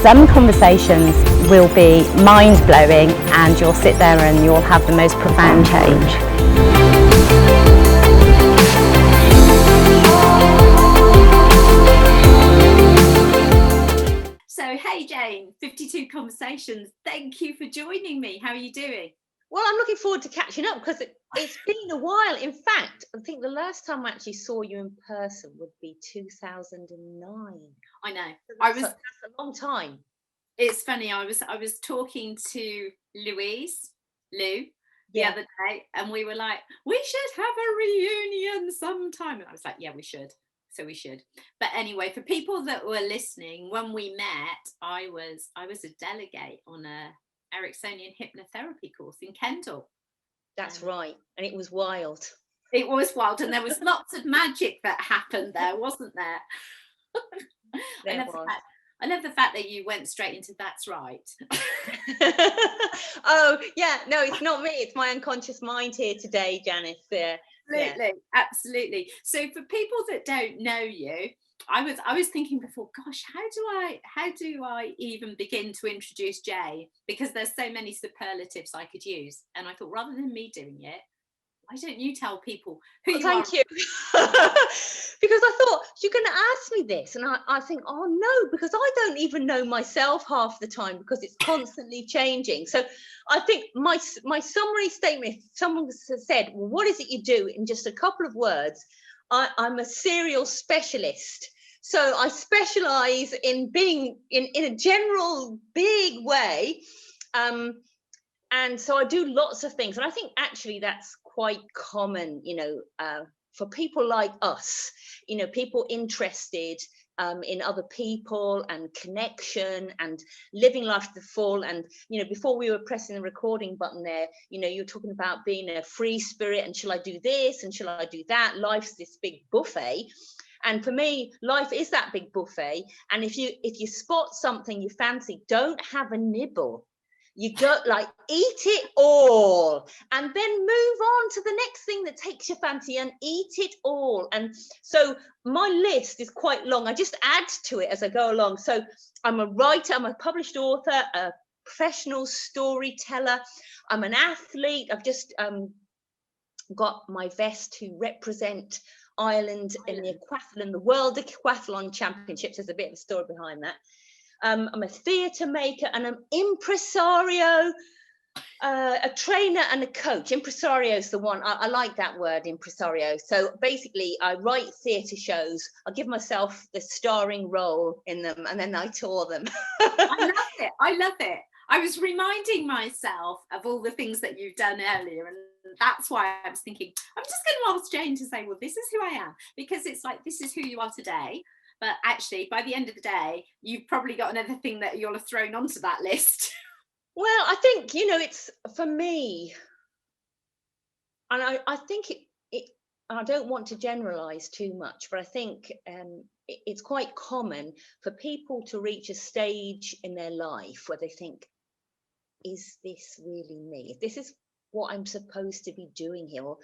Some conversations will be mind-blowing and you'll sit there and you'll have the most profound change. So, hey Jane, 52 Conversations. Thank you for joining me. How are you doing? Well, I'm looking forward to catching up because it's been a while. In fact, I think the last time I actually saw you in person would be 2009. I know. That's a long time. It's funny. I was talking to Lou, the other day, and we were like, we should have a reunion sometime. And I was like, yeah, we should. So we should. But anyway, for people that were listening, when we met, I was a delegate on a Ericksonian hypnotherapy course in Kendal. That's right. And it was wild. It was wild. And there was lots of magic that happened there, wasn't there? I love the fact that you went straight into that's right. Oh, yeah. No, it's not me. It's my unconscious mind here today, Janice. Absolutely. So for people that don't know you, I was thinking before, gosh, how do I even begin to introduce Jay? Because there's so many superlatives I could use. And I thought, rather than me doing it, why don't you tell people who you are? Thank you. Because I thought, you're going to ask me this. And I think, oh, no, because I don't even know myself half the time because it's constantly changing. So I think my summary statement, if someone said, well, what is it you do in just a couple of words? I'm a serial specialist. So I specialize in being in a general big way. And so I do lots of things. And I think actually that's quite common, for people like us, people interested in other people and connection and living life to the full. And, before we were pressing the recording button there, you're talking about being a free spirit and shall I do this and shall I do that? Life's this big buffet. And for me, life is that big buffet. And if you spot something you fancy, don't have a nibble. You go eat it all and then move on to the next thing that takes your fancy and eat it all. And so my list is quite long. I just add to it as I go along. So I'm a writer, I'm a published author, a professional storyteller. I'm an athlete. I've just got my vest to represent Ireland in the aquathlon, the World Aquathlon Championships. There's a bit of a story behind that. I'm a theatre maker and an impresario, a trainer and a coach. Impresario is the one. I like that word, impresario. So basically, I write theatre shows. I give myself the starring role in them and then I tour them. I love it. I was reminding myself of all the things that you've done earlier, and that's why I was thinking, I'm just going to ask Jane to say, well, this is who I am, because it's like, this is who you are today. But actually, by the end of the day, you've probably got another thing that you'll have thrown onto that list. Well, I think, it's for me, and I think it I don't want to generalize too much, but I think it's quite common for people to reach a stage in their life where they think, is this really me? This is what I'm supposed to be doing here? Or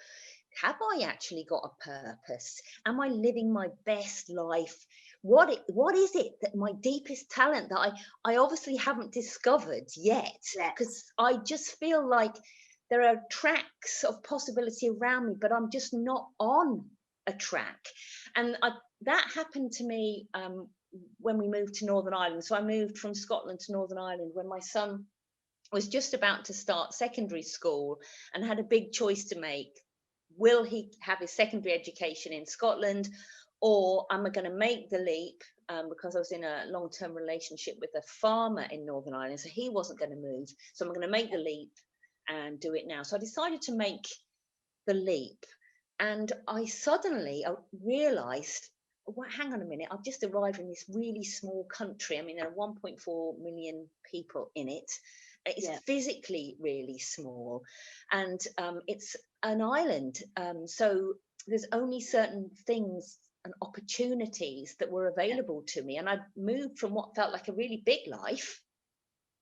have I actually got a purpose? Am I living my best life? What is it that my deepest talent that I obviously haven't discovered yet? Because I just feel like there are tracks of possibility around me, but I'm just not on a track. And that happened to me when we moved to Northern Ireland. So I moved from Scotland to Northern Ireland when my son was just about to start secondary school and had a big choice to make. Will he have his secondary education in Scotland, or am I going to make the leap because I was in a long-term relationship with a farmer in Northern Ireland, so he wasn't going to move. So I'm going to make the leap and do it now. So I decided to make the leap, and I suddenly realised, well, hang on a minute, I've just arrived in this really small country. I mean, there are 1.4 million people in it. It's physically really small, and it's an island. So there's only certain things and opportunities that were available to me. And I moved from what felt like a really big life,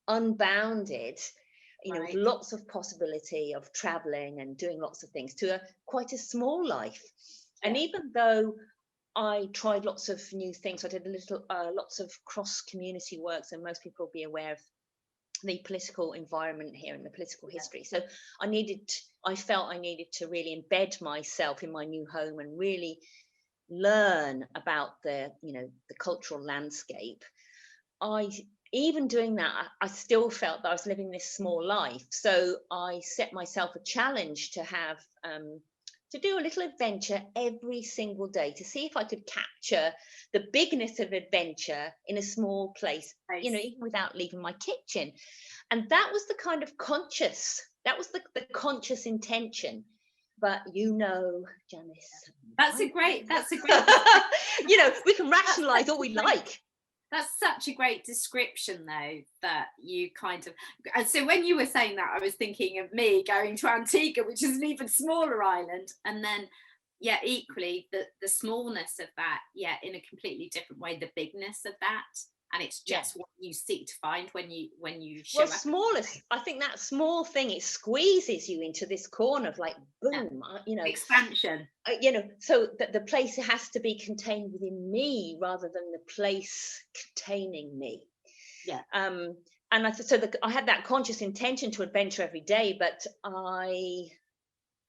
unbounded, with lots of possibility of traveling and doing lots of things, to quite a small life. And even though I tried lots of new things. I did lots of cross community work, so most people will be aware of the political environment here and the political history. So I felt I needed to really embed myself in my new home and really learn about the cultural landscape. Even doing that, I still felt that I was living this small life. So I set myself a challenge to have to do a little adventure every single day, to see if I could capture the bigness of adventure in a small place, Nice. even without leaving my kitchen. And that was the kind of conscious intention. But Janice, that's a great we can rationalize all we like. That's such a great description, though, that you kind of, and so when you were saying that, I was thinking of me going to Antigua, which is an even smaller island, and then equally the smallness of that, in a completely different way, the bigness of that, and it's just what you seek to find when you show up. Smallest, I think that small thing, it squeezes you into this corner of like boom, expansion. So that the place has to be contained within me rather than the place containing me. And I had that conscious intention to adventure every day, but I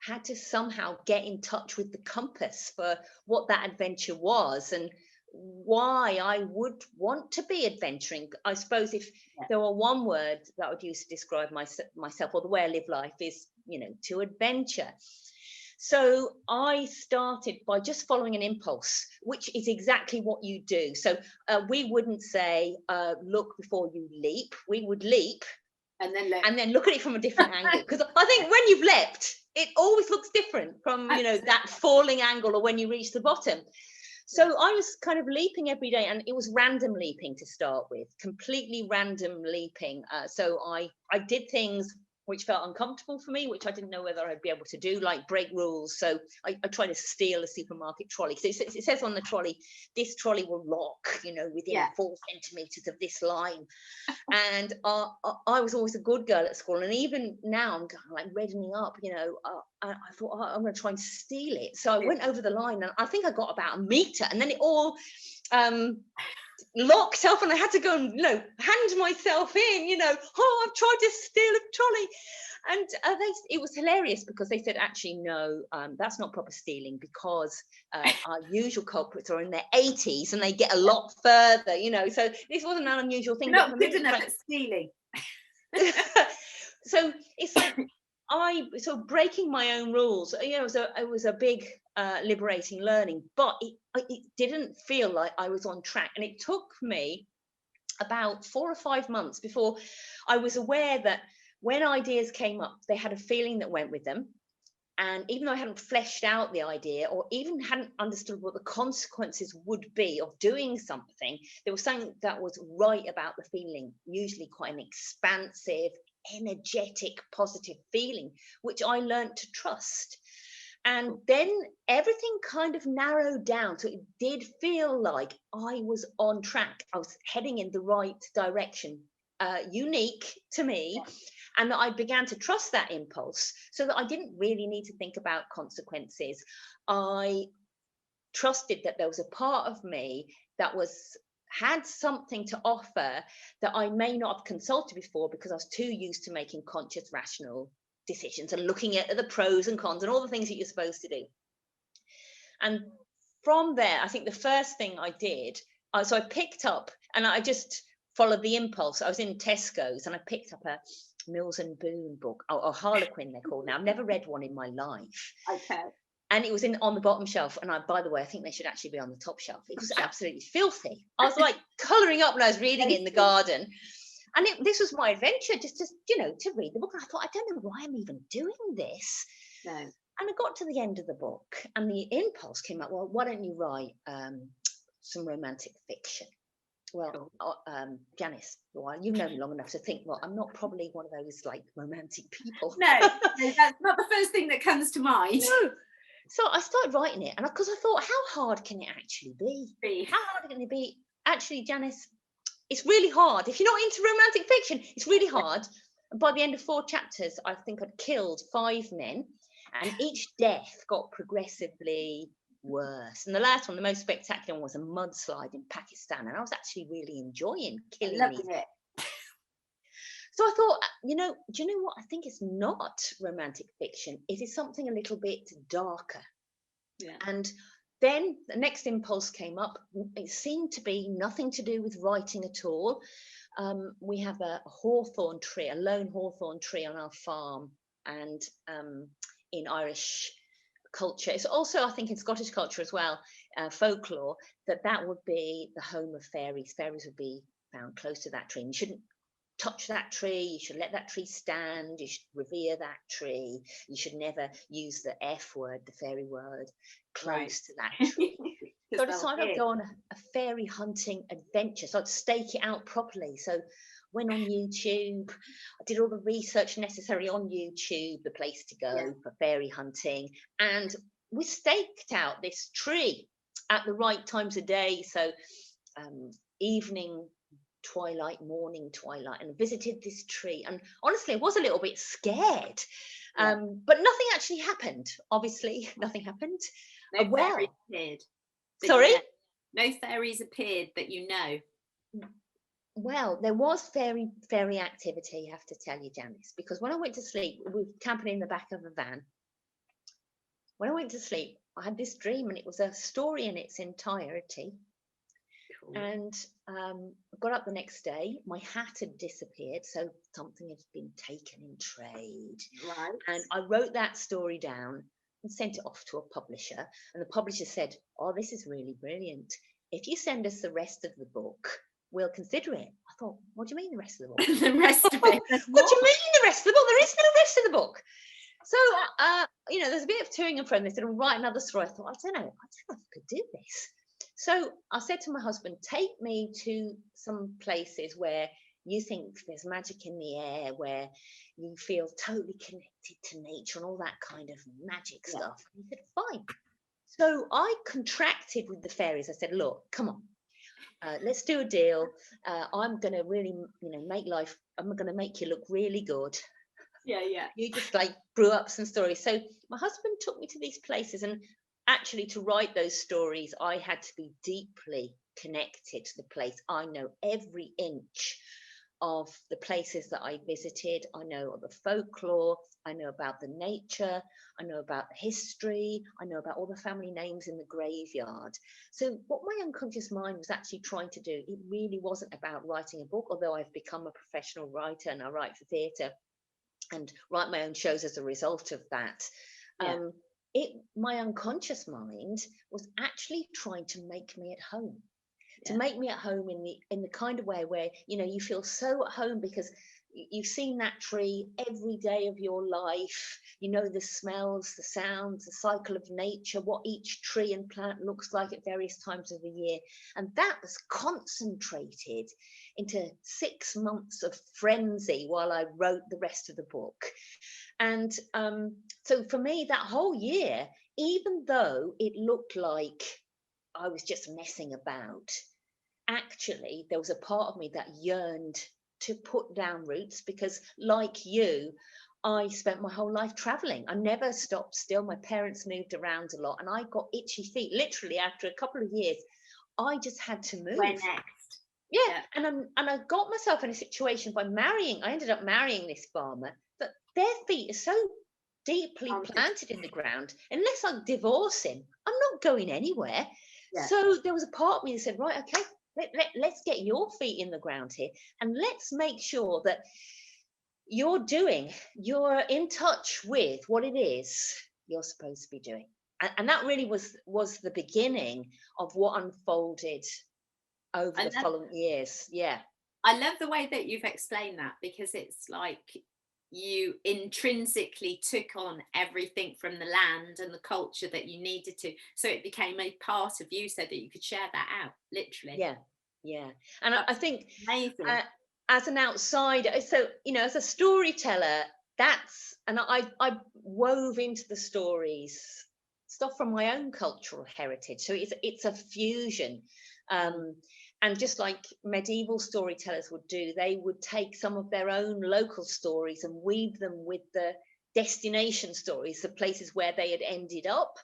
had to somehow get in touch with the compass for what that adventure was and why I would want to be adventuring. I suppose if there were one word that I would use to describe myself or the way I live life is, to adventure. So I started by just following an impulse, which is exactly what you do. So we wouldn't say, look before you leap. We would leap and then look at it from a different angle. Because I think when you've leapt, it always looks different from, that falling angle or when you reach the bottom. So I was kind of leaping every day, and it was random leaping to start with, completely random leaping. So I did things which felt uncomfortable for me, which I didn't know whether I'd be able to do, like break rules. So I tried to steal a supermarket trolley. So it says on the trolley, this trolley will lock, within 4 centimetres of this line. And I was always a good girl at school. And even now I'm kind of like reddening up, I thought, I'm going to try and steal it. So I went over the line, and I think I got about a metre, and then it all locked up, and I had to go and hand myself in. I've tried to steal a trolley, and it was hilarious because they said, actually no, that's not proper stealing, because our usual culprits are in their 80s and they get a lot further. So this wasn't an unusual thing. Not good enough at stealing. So it's like breaking my own rules, it was a big liberating learning, but it didn't feel like I was on track. And it took me about 4 or 5 months before I was aware that when ideas came up, they had a feeling that went with them. And even though I hadn't fleshed out the idea or even hadn't understood what the consequences would be of doing something, there was something that was right about the feeling, usually quite an expansive, energetic, positive feeling, which I learned to trust. And then everything kind of narrowed down. So it did feel like I was on track. I was heading in the right direction, unique to me. And that I began to trust that impulse, so that I didn't really need to think about consequences. I trusted that there was a part of me that had something to offer that I may not have consulted before, because I was too used to making conscious, rational decisions and looking at the pros and cons and all the things that you're supposed to do. And from there, I think the first thing I did, so I picked up, and I just followed the impulse. I was in Tesco's and I picked up a Mills and Boon book, or Harlequin they're called now. I've never read one in my life. Okay. And it was on the bottom shelf. And by the way, I think they should actually be on the top shelf. It was absolutely filthy. I was like colouring up when I was reading in the garden. And this was my adventure, just to read the book. And I thought, I don't know why I'm even doing this. No. And I got to the end of the book, and the impulse came up, well, why don't you write some romantic fiction? Well, Janice, you've known me long enough to think, well, I'm not probably one of those like romantic people. No, that's not the first thing that comes to mind. No. So I started writing it, and because I thought, how hard can it actually be? How hard can it be? Actually, Janice, it's really hard. If you're not into romantic fiction, it's really hard. And by the end of 4 chapters, I think I'd killed 5 men, and each death got progressively worse. And the last one, the most spectacular one, was a mudslide in Pakistan, and I was actually really enjoying killing these. It. So I thought, do you know what? I think it's not romantic fiction. It is something a little bit darker. Yeah. And then the next impulse came up. It seemed to be nothing to do with writing at all. We have a hawthorn tree, a lone hawthorn tree on our farm, and in Irish culture, it's also, I think, in Scottish culture as well, folklore, that would be the home of fairies. Fairies would be found close to that tree. And you shouldn't touch that tree, you should let that tree stand, you should revere that tree, you should never use the F word, the fairy word, close to that tree. So I decided I'd go on a fairy hunting adventure. So I'd stake it out properly. So went on YouTube, I did all the research necessary on YouTube, the place to go for fairy hunting, and we staked out this tree at the right times of day. So evening twilight, morning twilight, and visited this tree. And honestly, I was a little bit scared, but nothing actually happened. Obviously, nothing happened. No fairies appeared. Sorry? No fairies appeared that you know. Well, there was fairy activity, I have to tell you, Janice, because when I went to sleep, we were camping in the back of a van. When I went to sleep, I had this dream, and it was a story in its entirety. Cool. And I got up the next day, my hat had disappeared, so something had been taken in trade. Right. And I wrote that story down and sent it off to a publisher, and the publisher said, "Oh, this is really brilliant. If you send us the rest of the book, we'll consider it." I thought, what do you mean the rest of the book? The rest of it? What do you mean the rest of the book? There is no rest of the book. So, there's a bit of toing and fro. They said, "I'll write another story." I thought, I don't know if I could do this. So I said to my husband, "Take me to some places where you think there's magic in the air, where you feel totally connected to nature and all that kind of magic stuff." And he said, "Fine." So I contracted with the fairies. I said, "Look, come on, let's do a deal. I'm going to really, I'm going to make you look really good. Yeah. You just brew up some stories." So my husband took me to these places, and actually to write those stories, I had to be deeply connected to the place. I know every inch of the places that I visited. I know the folklore, I know about the nature, I know about the history, I know about all the family names in the graveyard. So what my unconscious mind was actually trying to do, it really wasn't about writing a book, although I've become a professional writer and I write for theatre and write my own shows as a result of that. My unconscious mind was actually trying to make me at home. To make me at home in the kind of way where you feel so at home because you've seen that tree every day of your life. You know the smells, the sounds, the cycle of nature, what each tree and plant looks like at various times of the year. And that was concentrated into 6 months of frenzy while I wrote the rest of the book. And so for me, that whole year, even though it looked like I was just messing about, actually there was a part of me that yearned to put down roots, because like you, I spent my whole life traveling. I never stopped still. My parents moved around a lot and I got itchy feet. Literally after a couple of years, I just had to move. Where next? Yeah. And I got myself in a situation by marrying. I ended up marrying this farmer, but their feet are so deeply planted in the ground. Unless I divorce him, I'm not going anywhere. Yeah. So there was a part of me that said, right, okay, let's get your feet in the ground here, and let's make sure that you're in touch with what it is you're supposed to be doing. And that really was the beginning of what unfolded over the following years. Yeah. I love the way that you've explained that, because it's like you intrinsically took on everything from the land and the culture that you needed to, so it became a part of you so that you could share that out, literally. Yeah. And I think amazing. As an outsider, so as a storyteller, I wove into the stories stuff from my own cultural heritage, so it's a fusion. And just like medieval storytellers would do, they would take some of their own local stories and weave them with the destination stories, the places where they had ended up.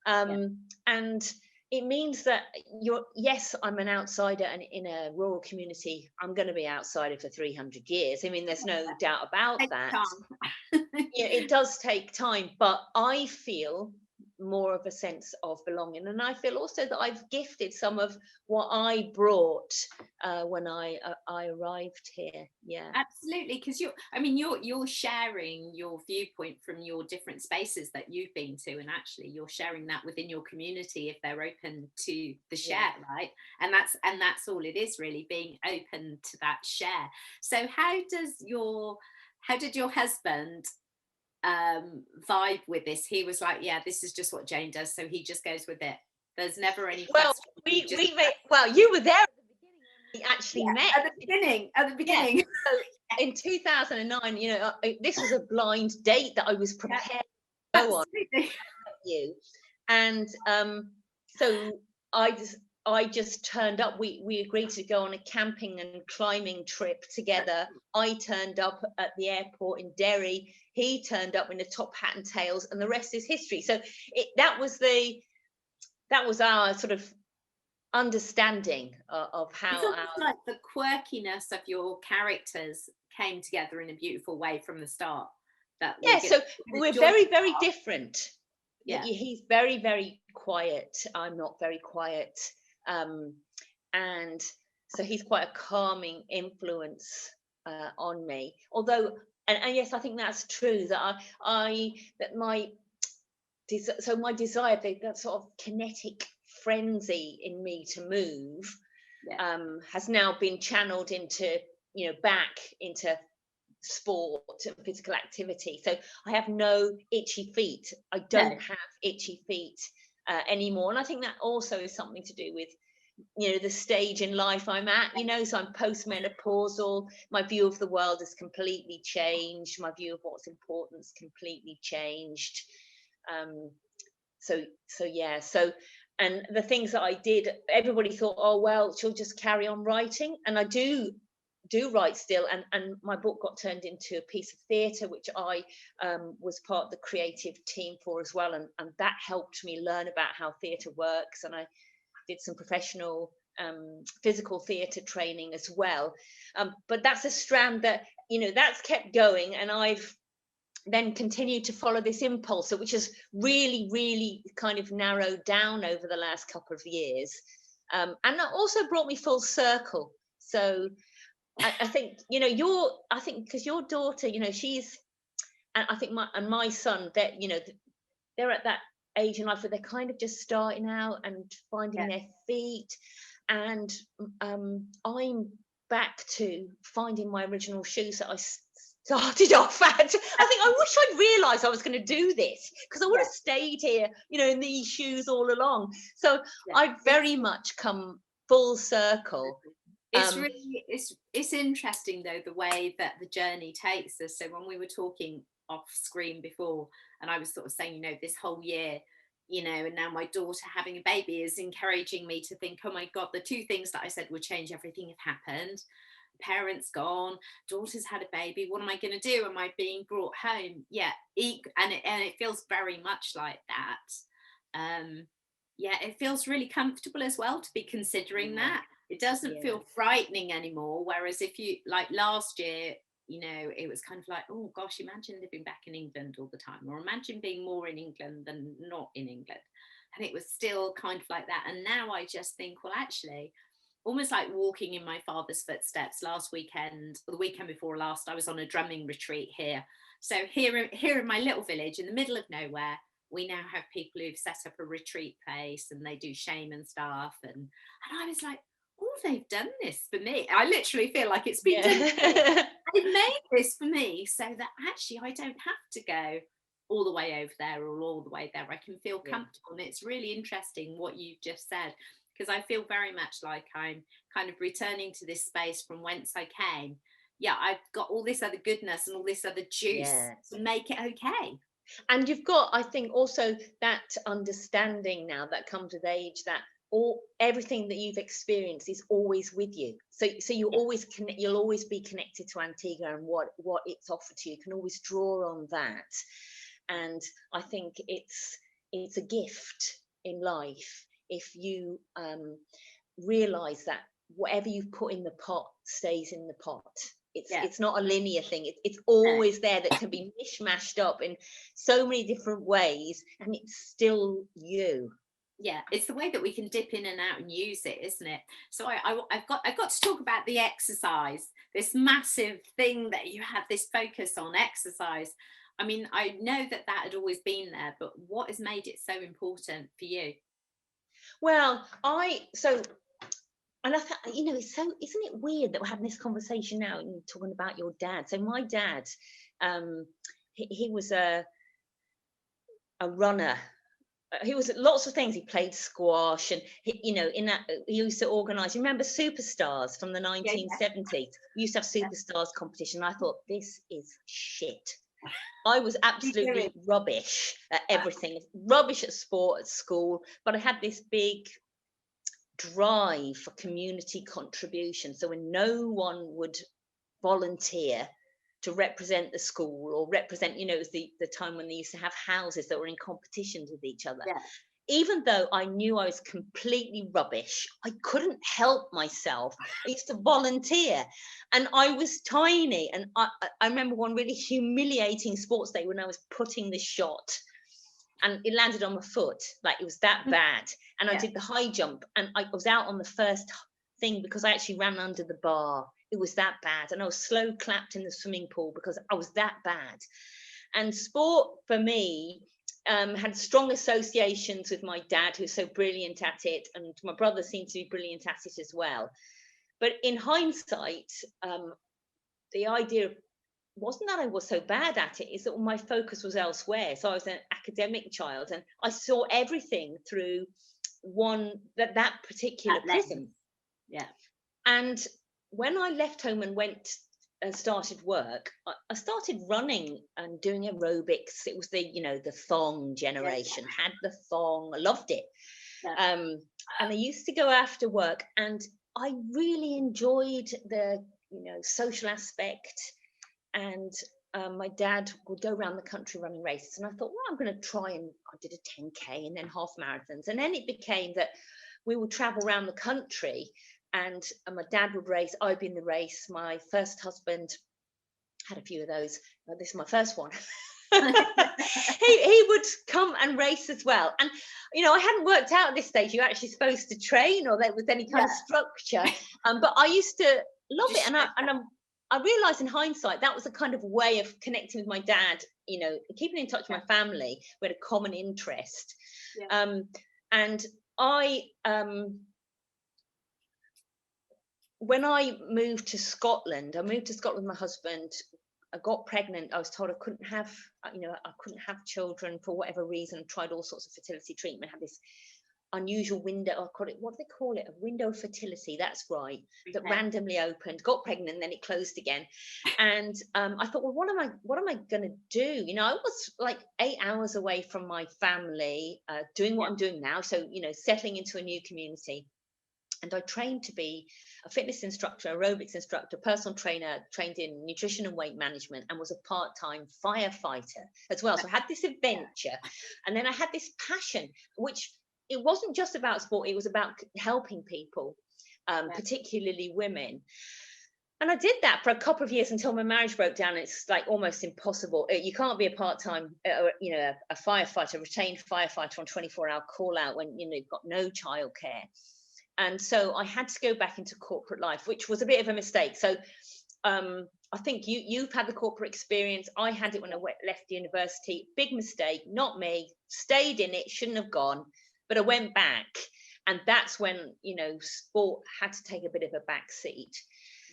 And it means that yes, I'm an outsider, and in a rural community, I'm going to be outsider for 300 years. I mean, there's no doubt about that. Yeah, it does take time, but I feel more of a sense of belonging, and I feel also that I've gifted some of what I brought when I arrived here. Yeah, absolutely, because you're sharing your viewpoint from your different spaces that you've been to, and actually you're sharing that within your community if they're open to the share, right? And that's all it is, really, being open to that share. So how did your husband vibe with this? He was like, yeah, this is just what Jane does, so he just goes with it. There's never any question. You were there at the beginning when we actually met. At the beginning. So in 2009, this was a blind date that I was prepared to go on you, and so I just turned up. We agreed to go on a camping and climbing trip together. I turned up at the airport in Derry. He turned up in a top hat and tails, and the rest is history. So that was our sort of understanding of how like the quirkiness of your characters came together in a beautiful way from the start. So we're very, very different. Yeah, he's very, very quiet. I'm not very quiet. And so he's quite a calming influence on me. Although, and yes, I think that's true, that my desire, that sort of kinetic frenzy in me to move has now been channeled into, back into sport and physical activity. So I have no itchy feet. I don't have itchy feet anymore. And I think that also is something to do with the stage in life I'm at, so I'm postmenopausal. My view of the world has completely changed. My view of what's important has completely changed. And the things that I did, everybody thought, oh well, she'll just carry on writing, and I do write still, and my book got turned into a piece of theatre, which I was part of the creative team for as well, and that helped me learn about how theatre works, and I did some professional physical theatre training as well, but that's a strand that that's kept going, and I've then continued to follow this impulse, which has really, really kind of narrowed down over the last couple of years, and that also brought me full circle. So I think because your daughter, she's, and I think my son, that they're at that age in life where they're kind of just starting out and finding their feet, and I'm back to finding my original shoes that I started off at. I think I wish I'd realised I was going to do this, because I would have stayed here, in these shoes all along. So I've very much come full circle. It's really it's interesting though, the way that the journey takes us. So when we were talking off screen before, and I was sort of saying, this whole year, and now my daughter having a baby is encouraging me to think, oh my God, the two things that I said would change everything have happened. Parents gone, daughter's had a baby. What am I going to do? Am I being brought home? Yeah, and it feels very much like that. It feels really comfortable as well to be considering that. It doesn't feel frightening anymore. Whereas if you, like last year, it was kind of like, oh gosh, imagine living back in England all the time, or imagine being more in England than not in England. And it was still kind of like that. And now I just think, well, actually, almost like walking in my father's footsteps. Last weekend, or the weekend before last, I was on a drumming retreat here. So here in my little village in the middle of nowhere, we now have people who've set up a retreat place, and they do shaman stuff. And I was like, oh, they've done this for me. I literally feel like it's been done. They've made this for me, so that actually I don't have to go all the way over there or all the way there. I can feel comfortable. And it's really interesting what you've just said, because I feel very much like I'm kind of returning to this space from whence I came. I've got all this other goodness and all this other juice to make it okay. And you've got, I think, also that understanding now that comes with age, that everything that you've experienced is always with you. So you you'll always be connected to Antigua and what it's offered to you. You can always draw on that. And I think it's a gift in life if you realize that whatever you put in the pot stays in the pot. It's not a linear thing. It's always there, that can be mishmashed up in so many different ways, and it's still you. Yeah, it's the way that we can dip in and out and use it, isn't it? So I've got to talk about the exercise, this massive thing that you have this focus on exercise. I mean, I know that had always been there, but what has made it so important for you? Well, and I thought, it's so, isn't it weird that we're having this conversation now and talking about your dad? So my dad, he was a runner. He was lots of things. He played squash, and he used to organise. You remember Superstars from the 1970s? We used to have Superstars competition. I thought, this is shit. I was absolutely rubbish at everything, rubbish at sport, at school, but I had this big drive for community contribution. So when no one would volunteer to represent the school or represent, it was the time when they used to have houses that were in competitions with each other. Yeah. Even though I knew I was completely rubbish, I couldn't help myself. I used to volunteer, and I was tiny. And I remember one really humiliating sports day when I was putting the shot, and it landed on my foot. Like, it was that bad. And I did the high jump, and I was out on the first thing because I actually ran under the bar. It was that bad. And I was slow clapped in the swimming pool because I was that bad. And sport for me had strong associations with my dad, who's so brilliant at it, and my brother seemed to be brilliant at it as well. But in hindsight, the idea wasn't that I was so bad at it, is that my focus was elsewhere. So I was an academic child, and I saw everything through that particular prism. Yeah. And when I left home and went and started work, I started running and doing aerobics. It was the thong generation, had the thong, I loved it. And I used to go after work, and I really enjoyed the social aspect. And my dad would go around the country running races, and I thought, well, I'm going to try, and I did a 10K and then half marathons, and then it became that we would travel around the country, and my dad would race, I'd be in the race. My first husband had a few of those. This is my first one. he would come and race as well. And I hadn't worked out at this stage you're actually supposed to train, or there was any kind of structure. But I used to love it, and I realized in hindsight that was a kind of way of connecting with my dad, keeping in touch with my family. We had a common interest. And when I moved to Scotland with my husband. I got pregnant. I was told I couldn't have children for whatever reason. Tried all sorts of fertility treatment. Had this unusual window. What do they call it? A window of fertility. That's right. That randomly opened. Got pregnant, and then it closed again. And I thought, well, what am I going to do? I was like 8 hours away from my family, doing what I'm doing now. So settling into a new community. And I trained to be a fitness instructor, aerobics instructor, personal trainer, trained in nutrition and weight management, and was a part-time firefighter as well. So I had this adventure, and then I had this passion, which it wasn't just about sport, it was about helping people, particularly women. And I did that for a couple of years until my marriage broke down. It's like almost impossible. You can't be a part-time, a firefighter, a retained firefighter on 24-hour call out when you've got no childcare. And so I had to go back into corporate life, which was a bit of a mistake. So I think you've had the corporate experience. I had it when I left university. Big mistake, not me. Stayed in it, shouldn't have gone, but I went back. And that's when, sport had to take a bit of a back seat.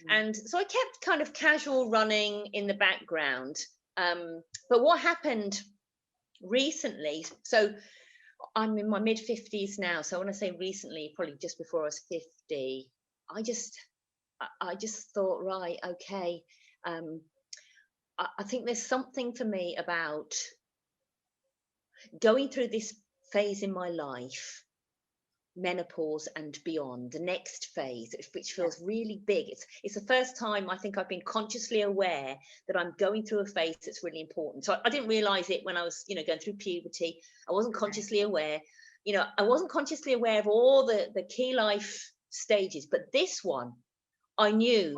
And so I kept kind of casual running in the background. But what happened recently, so I'm in my mid 50s now. So when I say recently, probably just before I was 50, I just thought, right, okay. I think there's something for me about going through this phase in my life, menopause and beyond, the next phase, which feels really big. It's the first time I think I've been consciously aware that I'm going through a phase that's really important. So I didn't realize it when I was, going through puberty. I wasn't consciously aware. you know, I wasn't consciously aware of all the key life stages, but this one, I knew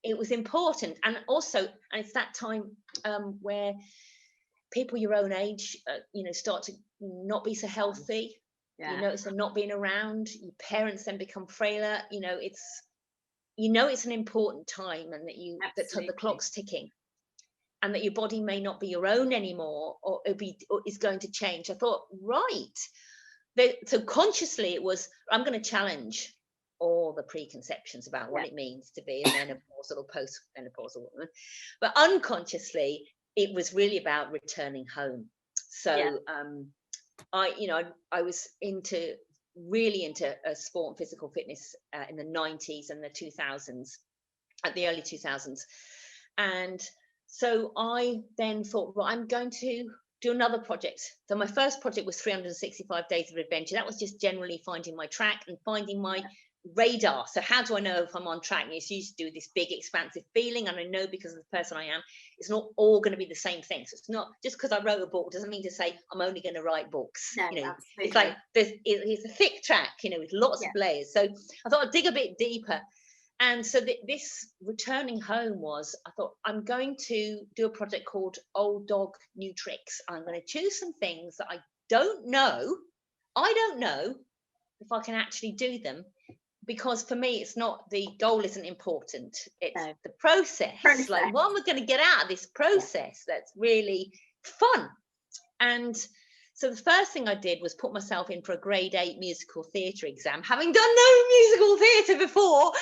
it was important. And also, and it's that time where people your own age, you know, start to not be so healthy. You notice they're not being around. Your parents then become frailer. You know, it's an important time, and that the clock's ticking, and that your body may not be your own anymore, or is going to change. I thought, right. So consciously, it was, I'm going to challenge all the preconceptions about what it means to be a menopausal or post-menopausal woman. But unconsciously, it was really about returning home. So I was really into sport and physical fitness in the 90s and the 2000s, at the early 2000s. And so I then thought, well, I'm going to do another project. So my first project was 365 Days of Adventure. That was just generally finding my track and finding my radar. So how do I know if I'm on track? And it's used to do this big expansive feeling, and I know because of the person I am, it's not all going to be the same thing. So it's not just because I wrote a book doesn't mean to say I'm only going to write books. No, you know, absolutely. it's like it's a thick track, you know, with lots of layers. So I thought I'd dig a bit deeper. And so this returning home was, I thought, I'm going to do a project called Old Dog, New Tricks. I'm going to choose some things that I don't know if I can actually do them, because for me, it's not, the goal isn't important. It's the process. Like, what am I going to get out of this process that's really fun? And so the first thing I did was put myself in for a grade 8 musical theatre exam, having done no musical theatre before.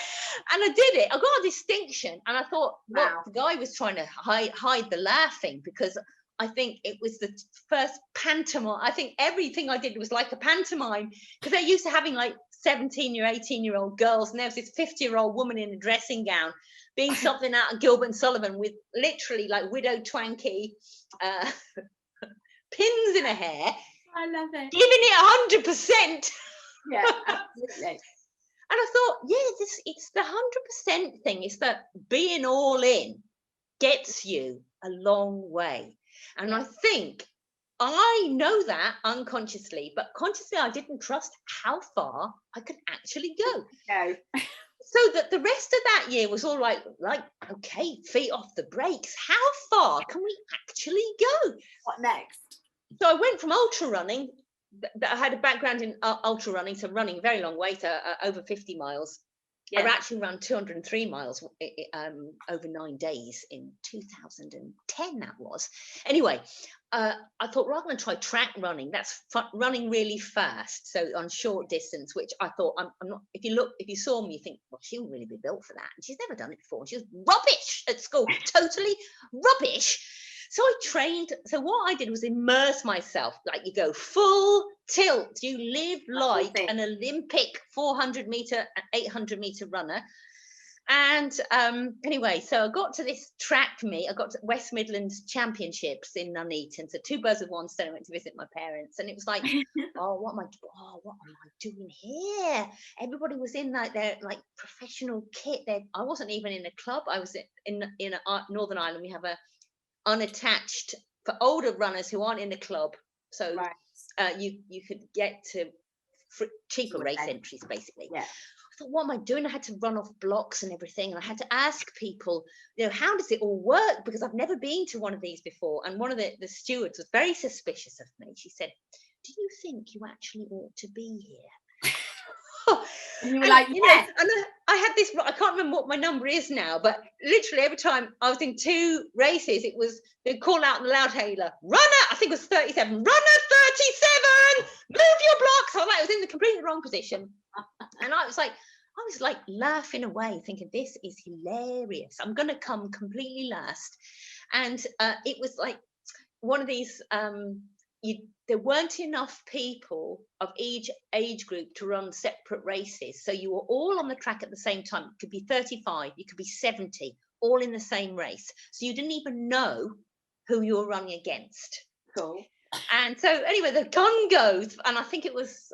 And I did it. I got a distinction. And I thought, well, the guy was trying to hide the laughing, because I think it was the first pantomime. I think everything I did was like a pantomime, because they're used to having like 18-year-old girls. And there was this 50-year-old woman in a dressing gown being something out of Gilbert and Sullivan, with literally like Widow Twankey pins in her hair. I love it. Giving it 100%. Yeah, absolutely. And I thought, it's the 100% thing. It's that being all in gets you a long way. And I think I know that unconsciously, but consciously I didn't trust how far I could actually go. So that the rest of that year was all right, like, okay, feet off the brakes. How far can we actually go? What next? So I went from ultra running. I had a background in ultra running, so running a very long way, to over 50 miles. I actually ran 203 miles over 9 days in 2010, that was. Anyway, I thought, rather than try track running, that's running really fast, so on short distance, which I thought, I'm not, if you saw me, you think, well, she'll really be built for that. And she's never done it before. She was rubbish at school, totally rubbish. So I trained. So what I did was immerse myself. Like, you go full tilt. You live like an Olympic 400-meter and 800-meter runner. And anyway, so I got to this track meet. I got to West Midlands Championships in Nuneaton. So 2 birds with 1 stone. I went to visit my parents, and it was like, what am I doing here? Everybody was in like their like professional kit. I wasn't even in a club. I was in Northern Ireland. We have a unattached for older runners who aren't in the club, so you could get to cheaper race entries, basically. I thought, what am I doing? I had to run off blocks and everything, and I had to ask people, you know, how does it all work, because I've never been to one of these before. And one of the stewards was very suspicious of me. She said, do you think you actually ought to be here? And you were like, yes. And I had this, I can't remember what my number is now, but literally every time I was in 2 races, it was, they'd call out in the loudhailer, runner, I think it was 37, runner 37, move your blocks. I was in the completely wrong position. And I was like laughing away, thinking, this is hilarious. I'm going to come completely last. And it was like one of these, there weren't enough people of each age group to run separate races. So you were all on the track at the same time. It could be 35, you could be 70, all in the same race. So you didn't even know who you were running against. Cool. And so anyway, the gun goes, and I think it was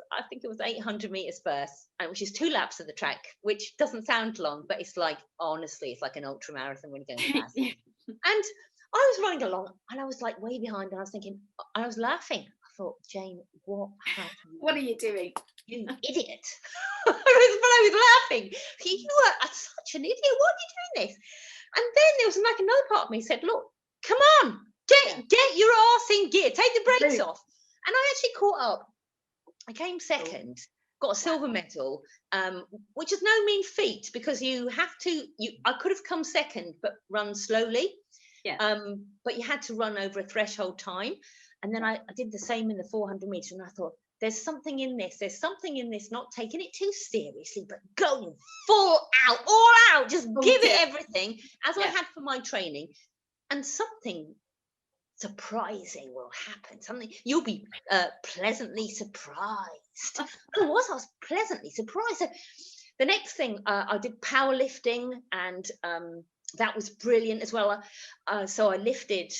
800 meters first, and which is 2 laps of the track, which doesn't sound long, but it's like, honestly, it's like an ultra marathon when you're going fast. And I was running along, and I was like way behind, and I was thinking, I was laughing. I thought, Jane, what have What are you doing? you idiot? But I was laughing. You are such an idiot. Why are you doing this? And then there was like another part of me said, look, come on, get your arse in gear, take the brakes off. And I actually caught up. I came second, got a silver medal, which is no mean feat, because you have to, I could have come second, but run slowly. But you had to run over a threshold time. And then I did the same in the 400 meters. And I thought, there's something in this, not taking it too seriously, but going full out, all out, just give it everything, as I had for my training. And something surprising will happen. Something you'll be pleasantly surprised. I was pleasantly surprised. So the next thing, I did powerlifting, and that was brilliant as well. So I lifted.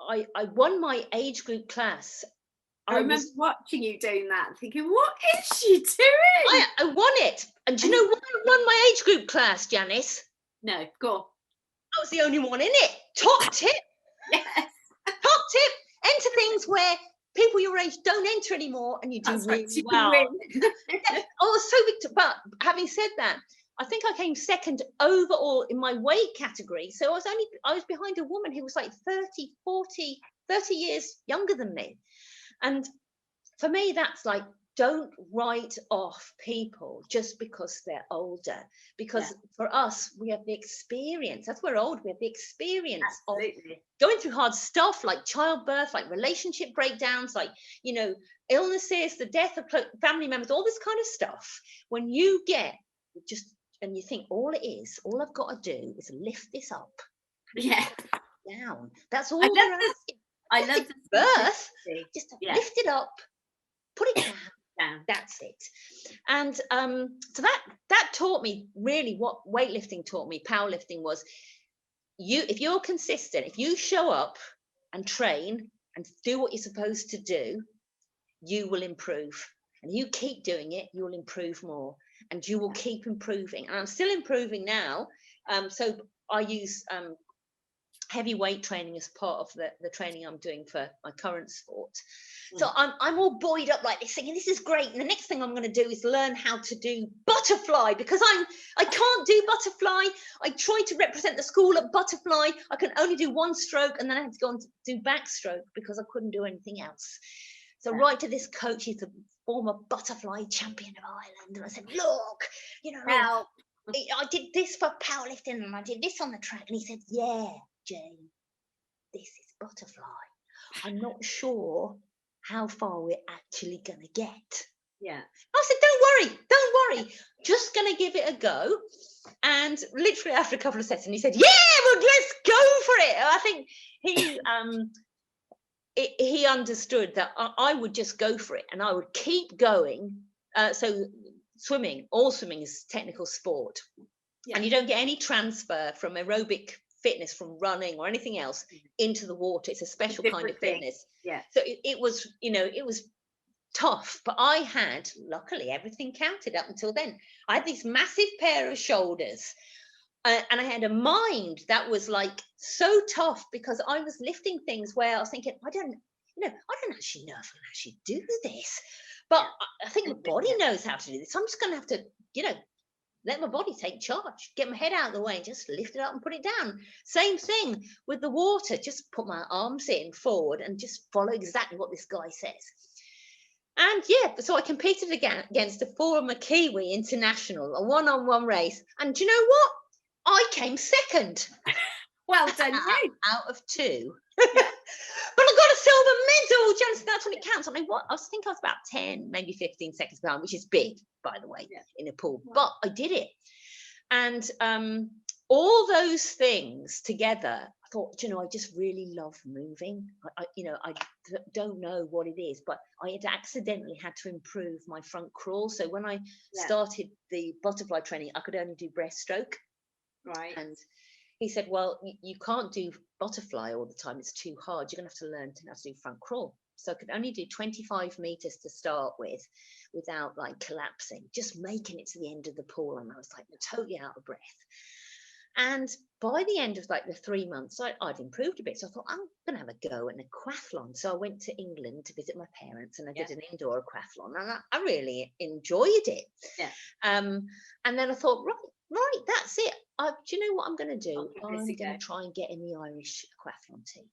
I won my age group class. I remember watching you doing that, thinking, what is she doing? I won it. And do you know why I won my age group class, Janice? No, go on. I was the only one in it. Top tip. Yes. Top tip. Enter things where people your age don't enter anymore, and you do really well. But having said that, I think I came second overall in my weight category. So I was behind a woman who was like 30 years younger than me. And for me, that's like, don't write off people just because they're older, because for us, we have the experience. That's where we're old. We have the experience of going through hard stuff like childbirth, like relationship breakdowns, like, illnesses, the death of family members, all this kind of stuff. When you get and you think all I've got to do is lift this up, down. That's all we're asking. I love the birth. Just lift it up, put it down. That's it. And so that taught me really what weightlifting taught me. Powerlifting was, if you're consistent, if you show up and train and do what you're supposed to do, you will improve. And you keep doing it, you'll improve more, and you will keep improving. And I'm still improving now. So I use heavy weight training as part of the training I'm doing for my current sport. So I'm all buoyed up like this, thinking this is great. And the next thing I'm going to do is learn how to do butterfly, because I can't do butterfly. I tried to represent the school at butterfly. I can only do one stroke, and then I had to go on to do backstroke because I couldn't do anything else. So right to this coach, he's a former butterfly champion of Ireland, and I said, look, I did this for powerlifting, and I did this on the track. And he said, yeah, Jane, this is butterfly. I'm not sure how far we're actually going to get. Yeah. I said, don't worry. Just going to give it a go. And literally after a couple of sessions, he said, yeah, well, let's go for it. I think he understood that I would just go for it, and I would keep going. So all swimming is technical sport. Yeah. And you don't get any transfer from aerobic fitness, from running or anything else, into the water. It's a special kind of fitness. Yeah. So it was tough, but I had, luckily, everything counted up until then. I had this massive pair of shoulders, and I had a mind that was like so tough, because I was lifting things where I was thinking, I don't actually know if I can actually do this, but I think my body knows how to do this. So I'm just going to have to, let my body take charge, get my head out of the way and just lift it up and put it down. Same thing with the water, just put my arms in forward and just follow exactly what this guy says. And so I competed against a former Kiwi international, a one-on-one race. And do you know what? I came second. Well done, you. Out of two. But I got a silver medal, Johnson. That's when it counts. I think I was about 10, maybe 15 seconds behind, which is big, by the way, in a pool. But I did it. And all those things together, I thought, I just really love moving. I don't know what it is, but I had accidentally had to improve my front crawl. So when I started the butterfly training, I could only do breaststroke. Right. And he said, well, you can't do butterfly all the time. It's too hard. You're going to have to learn how to do front crawl. So I could only do 25 meters to start with without like collapsing, just making it to the end of the pool. And I was like totally out of breath. And by the end of like the 3 months, I'd improved a bit. So I thought, I'm going to have a go at an aquathlon. So I went to England to visit my parents, and I did an indoor aquathlon, and I really enjoyed it. Yeah. And then I thought, right, that's it. Do you know what I'm going to do? I'll I'm give this a going go. to try and get in the Irish aquathlon team.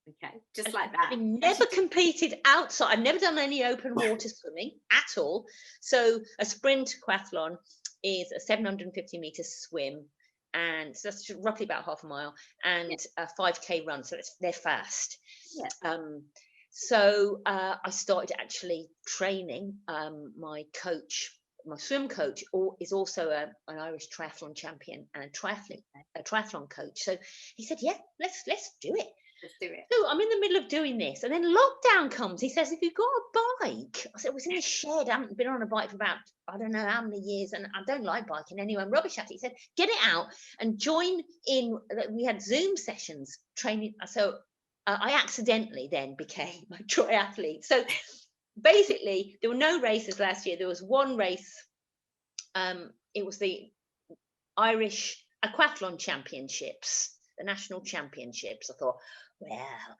Okay, just like that. I've never competed outside. I've never done any open water swimming at all. So a sprint aquathlon is a 750 meter swim, and so that's roughly about half a mile, and a 5K run. So they're fast. Yeah. So I started actually training. My coach, my swim coach, is also an Irish triathlon champion and a triathlon coach. So he said, "Yeah, let's do it." Let's do it. So I'm in the middle of doing this, and then lockdown comes. He says, "If you've got a bike," I said, "It was in the shed. I haven't been on a bike for about, I don't know how many years, and I don't like biking anyway. I'm rubbish at it." He said, "Get it out and join in." We had Zoom sessions training. So I accidentally then became a triathlete. So basically, there were no races last year. There was one race. It was the Irish Aquathlon Championships, the national championships. I thought, well,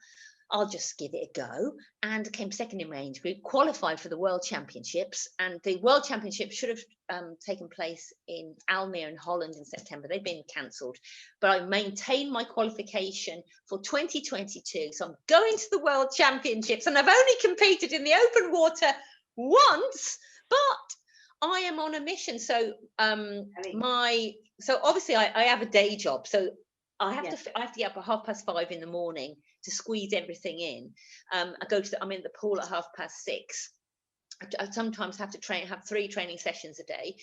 I'll just give it a go, and came second in my age group, qualified for the World Championships, and the World Championships should have taken place in Almere in Holland in September. They've been cancelled, but I maintained my qualification for 2022, so I'm going to the World Championships, and I've only competed in the open water once, but I am on a mission. So so obviously I have a day job, so I have to get up at 5:30 in the morning to squeeze everything in. I'm in the pool at 6:30. I sometimes have to have 3 training sessions a day,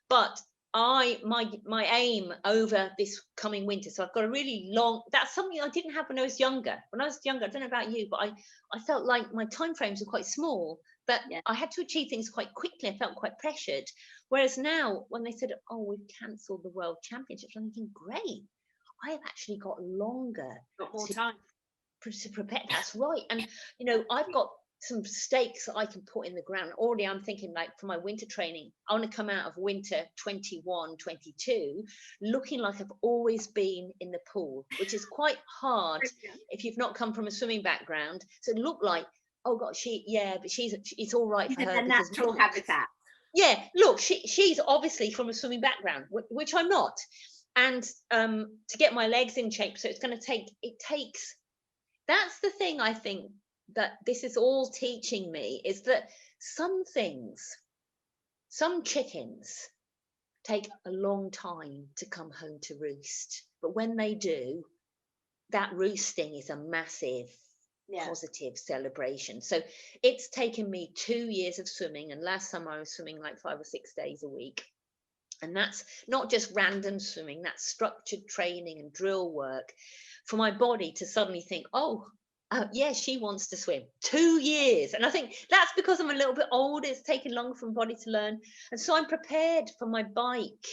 but my aim over this coming winter, so I've got a really long, that's something I didn't have when I was younger. When I was younger, I don't know about you, but I felt like my timeframes were quite small, but I had to achieve things quite quickly. I felt quite pressured. Whereas now, when they said, "Oh, we've cancelled the World Championships," I'm thinking, great, I have actually got longer. Got more time to prepare. That's right. And I've got some stakes that I can put in the ground already. I'm thinking, like, for my winter training, I want to come out of winter 21-22 looking like I've always been in the pool, which is quite hard if you've not come from a swimming background. So it looked like, oh god, but it's all right for her, a natural habitat. Yeah, look, she's obviously from a swimming background, which I'm not. And to get my legs in shape, so it takes. That's the thing I think that this is all teaching me, is that some chickens take a long time to come home to roost. But when they do, that roosting is a massive positive celebration. So it's taken me 2 years of swimming, and last summer I was swimming like 5 or 6 days a week. And that's not just random swimming, that's structured training and drill work for my body to suddenly think, she wants to swim. 2 years. And I think that's because I'm a little bit older. It's taken longer for my body to learn. And so I'm prepared for my bike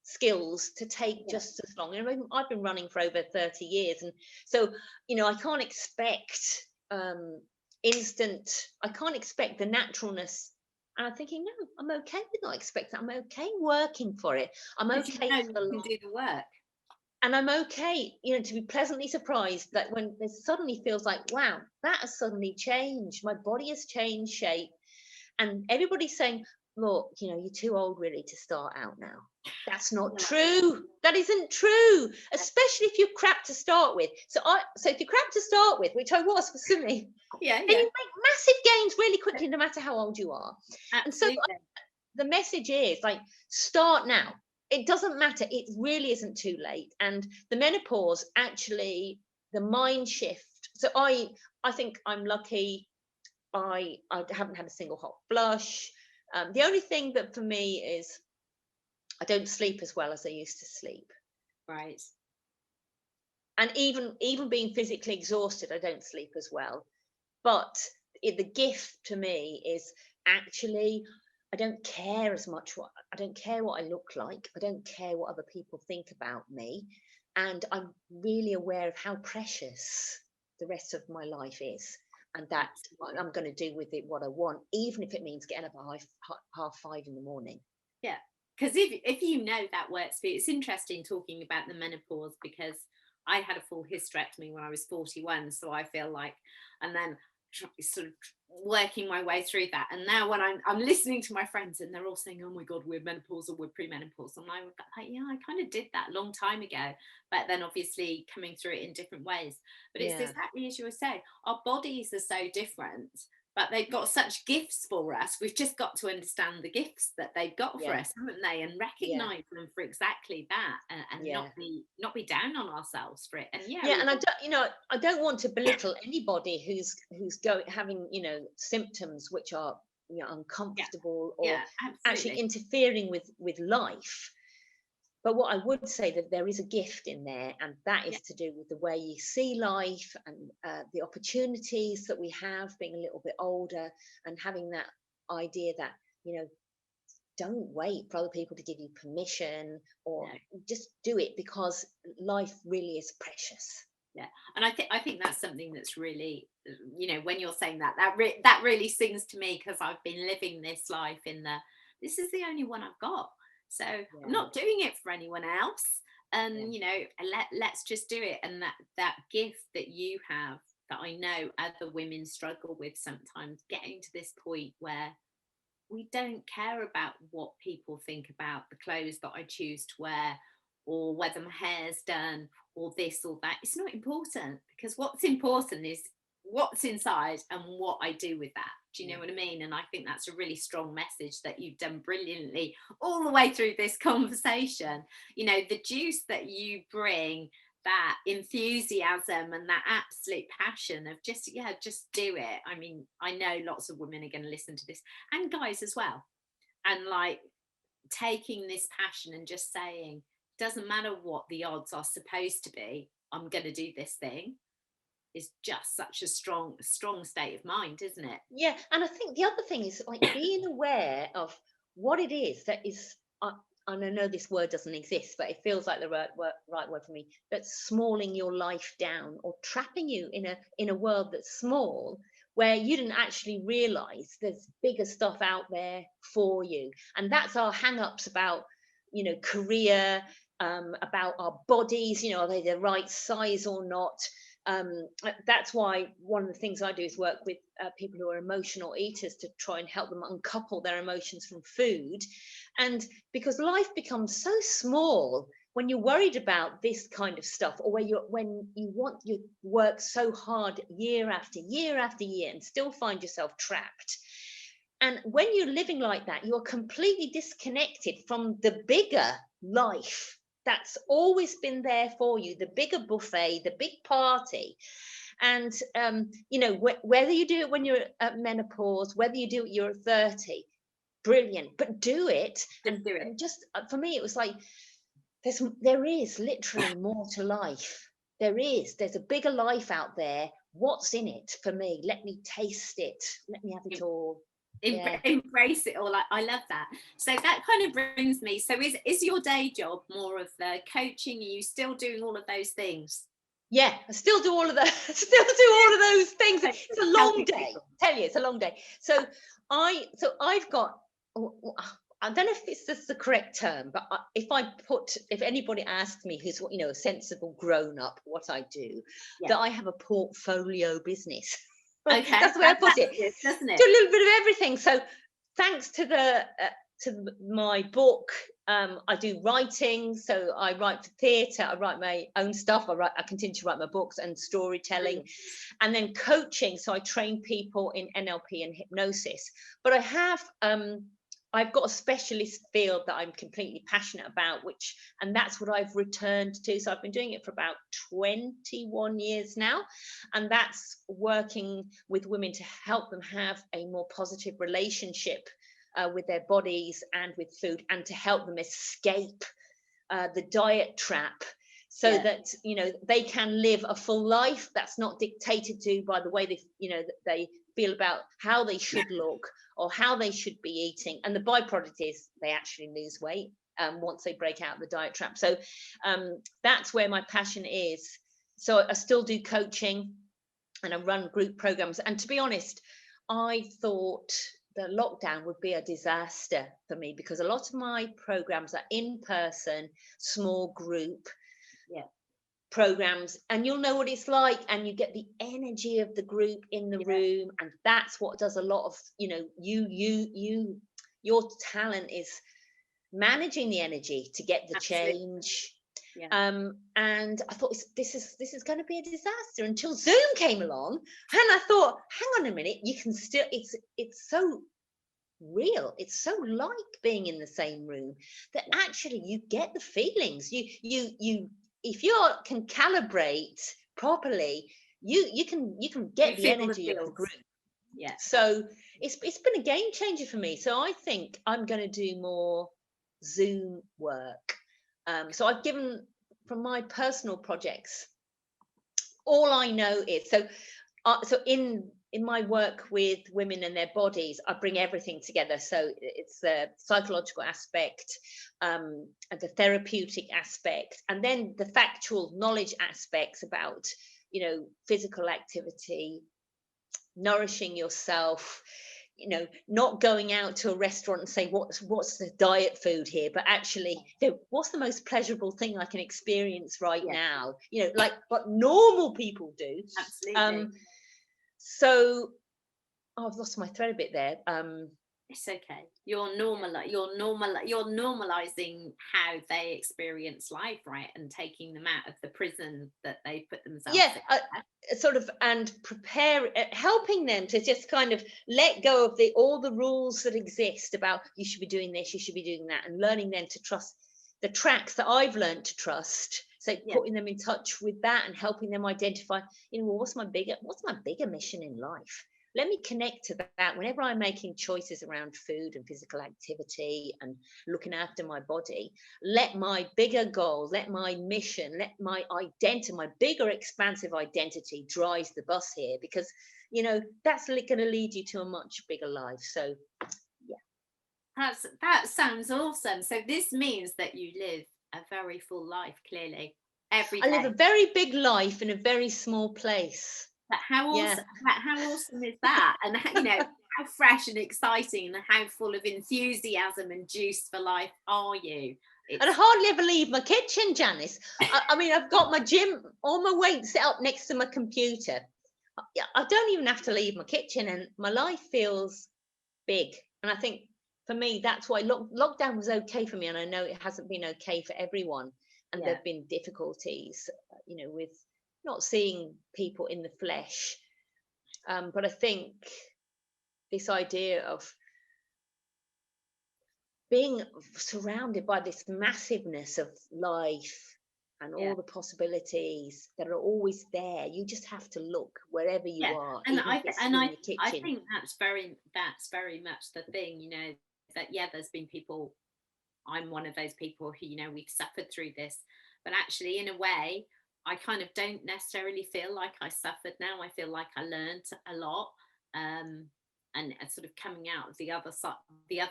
skills to take just as long. And I've been running for over 30 years. And so, I can't expect I can't expect the naturalness. And I'm thinking, no, I'm okay with not expecting. I'm okay working for it. I'm okay. You can do the work. And I'm okay, to be pleasantly surprised that when it suddenly feels like, wow, that has suddenly changed. My body has changed shape. And everybody's saying, look, you're too old really to start out now. That's not true. That isn't true, especially if you're crap to start with. So if you're crap to start with, which I was for swimming, then you make massive gains really quickly, no matter how old you are. Absolutely. And so the message is, like, start now. It doesn't matter. It really isn't too late. And the menopause, actually, the mind shift. So I think I'm lucky. I haven't had a single hot flush. The only thing that for me is I don't sleep as well as I used to sleep. Right. And even being physically exhausted, I don't sleep as well. But the gift to me is actually, I don't care as much I don't care what I look like. I don't care what other people think about me. And I'm really aware of how precious the rest of my life is. And that I'm going to do with it what I want, even if it means getting up at 5:30 in the morning. Yeah. because if you know that works for you, it's interesting talking about the menopause, because I had a full hysterectomy when I was 41, so I feel like, and then sort of working my way through that, and now when I'm listening to my friends and they're all saying, oh my god, we're menopausal, we're premenopausal, and I'm like, yeah, I kind of did that a long time ago, but then obviously coming through it in different ways. But it's exactly as you were saying, our bodies are so different, but they've got such gifts for us. We've just got to understand the gifts that they've got for us, haven't they? And recognize them for exactly that, and not be down on ourselves for it. And and I don't want to belittle anybody who's having symptoms which are uncomfortable or actually interfering with life. But what I would say, that there is a gift in there, and that is to do with the way you see life, and the opportunities that we have being a little bit older, and having that idea that, don't wait for other people to give you permission, or just do it, because life really is precious. Yeah, and I think that's something that's really, when you're saying that really sings to me, because I've been living this life this is the only one I've got. So I'm not doing it for anyone else. And, let's just do it. And that gift that you have, that I know other women struggle with sometimes, getting to this point where we don't care about what people think about the clothes that I choose to wear, or whether my hair's done, or this or that. It's not important, because what's important is what's inside and what I do with that. Do you know what I mean? And I think that's a really strong message that you've done brilliantly all the way through this conversation. The juice that you bring, that enthusiasm and that absolute passion of just do it. I mean, I know lots of women are going to listen to this, and guys as well, and like taking this passion and just saying, doesn't matter what the odds are supposed to be, I'm going to do this thing, is just such a strong state of mind, isn't it? Yeah, and I think the other thing is like being aware of what it is that is, and I know this word doesn't exist, but it feels like the right word for me, that's smalling your life down, or trapping you in a world that's small, where you didn't actually realize there's bigger stuff out there for you. And that's our hang-ups about career, about our bodies, are they the right size or not. That's why one of the things I do is work with people who are emotional eaters, to try and help them uncouple their emotions from food. And because life becomes so small when you're worried about this kind of stuff, or when you work so hard year after year after year and still find yourself trapped. And when you're living like that, you're completely disconnected from the bigger life that's always been there for you, the bigger buffet, the big party. And whether you do it when you're at menopause, whether you do it you're 30, brilliant, but do it. And just for me, it was like, there is literally more to life. There's a bigger life out there. What's in it for me? Let me taste it. Let me have it all. Embrace it all. I love that. So that kind of brings me, so is your day job more of the coaching? Are you still doing all of those things? Yeah, I still do all of that. Still do all of those things. It's a long day. I tell you, it's a long day. So I've got, I don't know if it's just the correct term, but if anybody asks me who's a sensible grown up, what I do, that I have a portfolio business. Okay, that's the way I put it. Doesn't it? Do a little bit of everything. So thanks to my book, I do writing. So I write for theatre, I write my own stuff, I continue to write my books, and storytelling, and then coaching. So I train people in NLP and hypnosis. But I've got a specialist field that I'm completely passionate about, and that's what I've returned to. So I've been doing it for about 21 years now, and that's working with women to help them have a more positive relationship with their bodies and with food, and to help them escape the diet trap, so that they can live a full life that's not dictated to by the way they feel about how they should look or how they should be eating. And the byproduct is they actually lose weight once they break out of the diet trap. So that's where my passion is. So I still do coaching, and I run group programs. And to be honest, I thought the lockdown would be a disaster for me, because a lot of my programs are in person, small group programs, and you'll know what it's like, and you get the energy of the group in the room, and that's what does a lot of, you know, your talent is managing the energy to get the change. And I thought this is going to be a disaster, until Zoom came along, and I thought, hang on a minute, you can still, it's so real, it's so like being in the same room, that actually you get the feelings, you if you can calibrate properly, you can get the energy of the group. So it's been a game changer for me. So I think I'm going to do more Zoom work. So I've given, from my personal projects, all I know is, so in my work with women and their bodies, I bring everything together. So it's the psychological aspect, the therapeutic aspect, and then the factual knowledge aspects about, you know, physical activity, nourishing yourself, you know, not going out to a restaurant and say what's the diet food here, but actually, you know, what's the most pleasurable thing I can experience right now, you know, like what normal people do. Absolutely. So I've lost my thread a bit there. It's okay. You're normalizing how they experience life, right? And taking them out of the prison that they put themselves in. Sort of, and helping them to just kind of let go of all the rules that exist about you should be doing this, you should be doing that, and learning them to trust the tracks that I've learned to trust. So putting them in touch with that and helping them identify, you know, well, what's my bigger mission in life? Let me connect to that whenever I'm making choices around food and physical activity and looking after my body. Let my bigger goals, let my mission, let my identity, my bigger expansive identity drives the bus here, because, you know, that's going to lead you to a much bigger life. So, that sounds awesome. So this means that you live a very full life, clearly, every day. I live a very big life in a very small place. But how awesome is that? And you know, how fresh and exciting and how full of enthusiasm and juice for life are you? And I hardly ever leave my kitchen, Janice. I mean, I've got my gym, all my weights set up next to my computer. I don't even have to leave my kitchen, and my life feels big. And I think for me, that's why lockdown was okay for me. And I know it hasn't been okay for everyone. And there have been difficulties, you know, with not seeing people in the flesh, but I think this idea of being surrounded by this massiveness of life and all the possibilities that are always there, you just have to look wherever you are. And I think that's very much the thing, you know, that there's been people, I'm one of those people who, you know, we've suffered through this, but actually in a way I kind of don't necessarily feel like I suffered now. I feel like I learned a lot, and sort of coming out of the other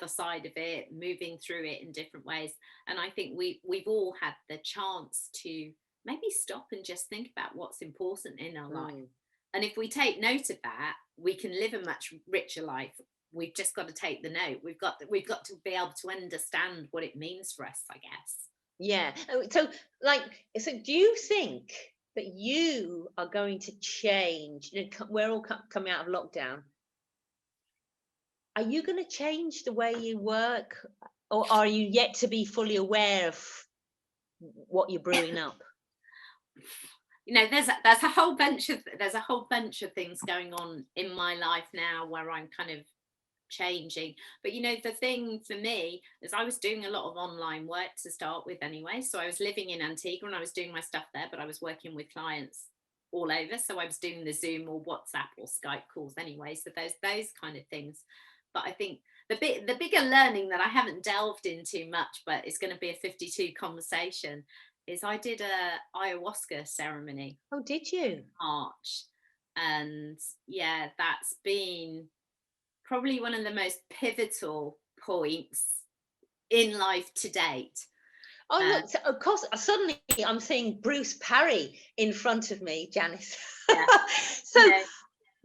side of it, moving through it in different ways. And I think we've all had the chance to maybe stop and just think about what's important in our life. And if we take note of that, we can live a much richer life. We've just got to take the note. We've got to be able to understand what it means for us, I guess. Yeah. So do you think that you are going to change? You know, we're all coming out of lockdown. Are you going to change the way you work, or are you yet to be fully aware of what you're brewing up? You know, there's a whole bunch of things going on in my life now where I'm kind of changing. But you know, the thing for me is I was doing a lot of online work to start with anyway. So I was living in Antigua and I was doing my stuff there, but I was working with clients all over. So I was doing the Zoom or WhatsApp or Skype calls anyway. So those kind of things. But I think the bigger learning that I haven't delved into much, but it's going to be a 52 conversation, is I did a ayahuasca ceremony. Oh, did you? March. And yeah, that's been probably one of the most pivotal points in life to date. Oh, look, so of course, suddenly I'm seeing Bruce Parry in front of me, Janice. Yeah. So,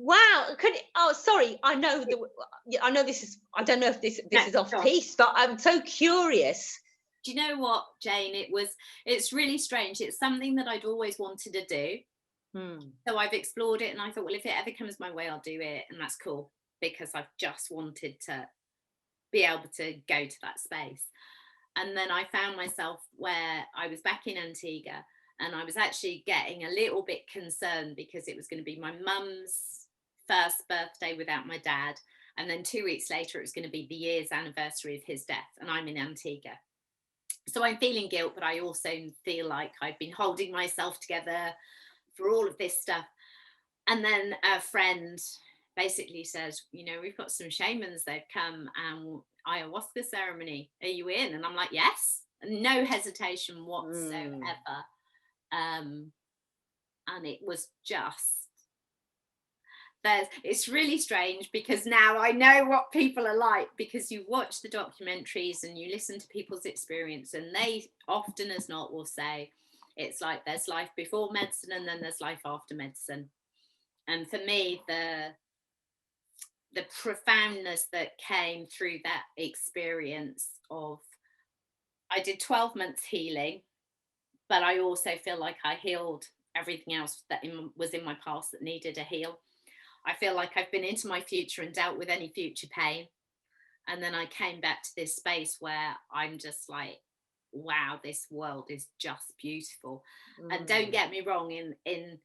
Wow. Sorry. I know this is, I don't know if this No, is off go on. piece, but I'm so curious. Do you know what, Jane? It's really strange. It's something that I'd always wanted to do. So I've explored it, and I thought, well, if it ever comes my way, I'll do it, and that's cool, because I've just wanted to be able to go to that space. And then I found myself where I was back in Antigua, and I was actually getting a little bit concerned because it was going to be my mum's first birthday without my dad, and then 2 weeks later it was going to be the year's anniversary of his death, and I'm in Antigua. So I'm feeling guilt, but I also feel like I've been holding myself together for all of this stuff. And then a friend basically says, you know, we've got some shamans, they've come, and ayahuasca ceremony, are you in? And I'm like, yes, no hesitation whatsoever. And it was just, it's really strange, because now I know what people are like, because you watch the documentaries and you listen to people's experience, and they often as not will say it's like there's life before medicine and then there's life after medicine. And for me, the profoundness that came through that experience of, I did 12 months healing, but I also feel like I healed everything else that was in my past that needed a heal. I feel like I've been into my future and dealt with any future pain. And then I came back to this space where I'm just like, wow, this world is just beautiful. And don't get me wrong, in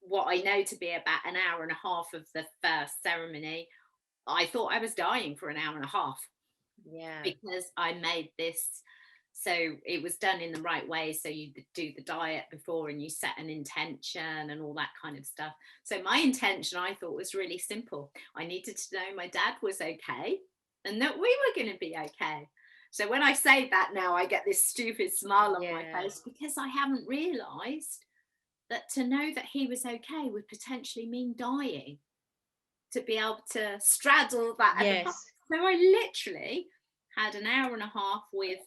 what I know to be about an hour and a half of the first ceremony, I thought I was dying for an hour and a half. Yeah. Because I made this, so it was done in the right way. So you do the diet before, and you set an intention and all that kind of stuff. So my intention, I thought, was really simple. I needed to know my dad was okay and that we were going to be okay. So when I say that now, I get this stupid smile on my face, because I haven't realised that to know that he was okay would potentially mean dying, to be able to straddle that. Yes. So I literally had an hour and a half with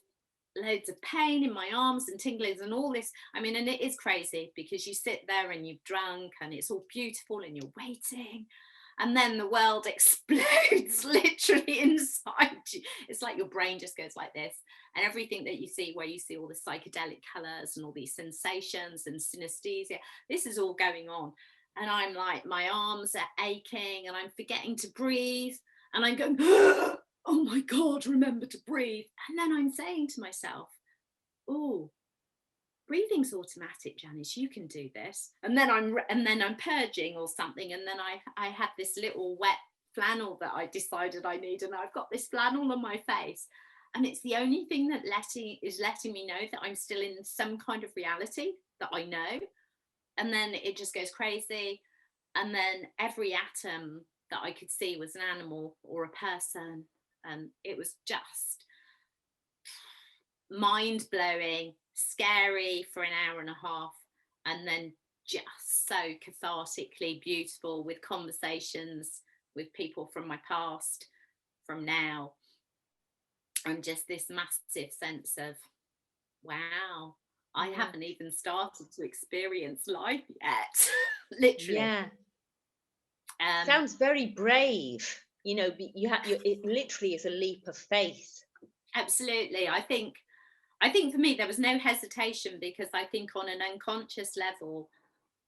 loads of pain in my arms and tinglings and all this. I mean, and it is crazy, because you sit there and you've drunk and it's all beautiful and you're waiting, and then the world explodes literally inside you. It's like your brain just goes like this, and everything that you see, where you see all the psychedelic colors and all these sensations and synesthesia, this is all going on. And I'm like, my arms are aching and I'm forgetting to breathe, and I'm going, oh my God, remember to breathe. And then I'm saying to myself, oh, breathing's automatic, Janice, you can do this. And then I'm purging or something, and then I had this little wet flannel that I decided I need, and I've got this flannel on my face, and it's the only thing that is letting me know that I'm still in some kind of reality that I know. And then it just goes crazy, and then every atom that I could see was an animal or a person, and it was just mind-blowing, scary for an hour and a half, and then just so cathartically beautiful, with conversations with people from my past, from now, and just this massive sense of, wow, I haven't even started to experience life yet. Literally. Yeah. Sounds very brave. You know, it literally is a leap of faith. Absolutely. I think for me there was no hesitation, because I think on an unconscious level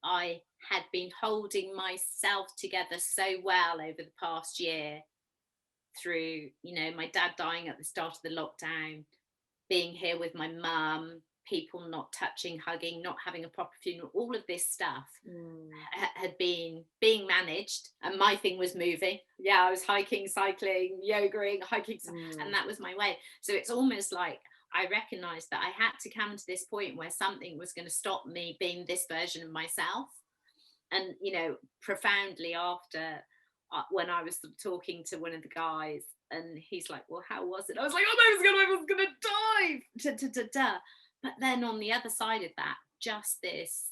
I had been holding myself together so well over the past year, through, you know, my dad dying at the start of the lockdown, being here with my mum, people not touching, hugging, not having a proper funeral, all of this stuff had been being managed, and my thing was moving. I was hiking, cycling, yogaing, hiking, and that was my way. So it's almost like I recognized that I had to come to this point where something was going to stop me being this version of myself. And, you know, profoundly after, when I was talking to one of the guys, and he's like, well, how was it? I was like, oh, I was gonna die. But then on the other side of that, just this,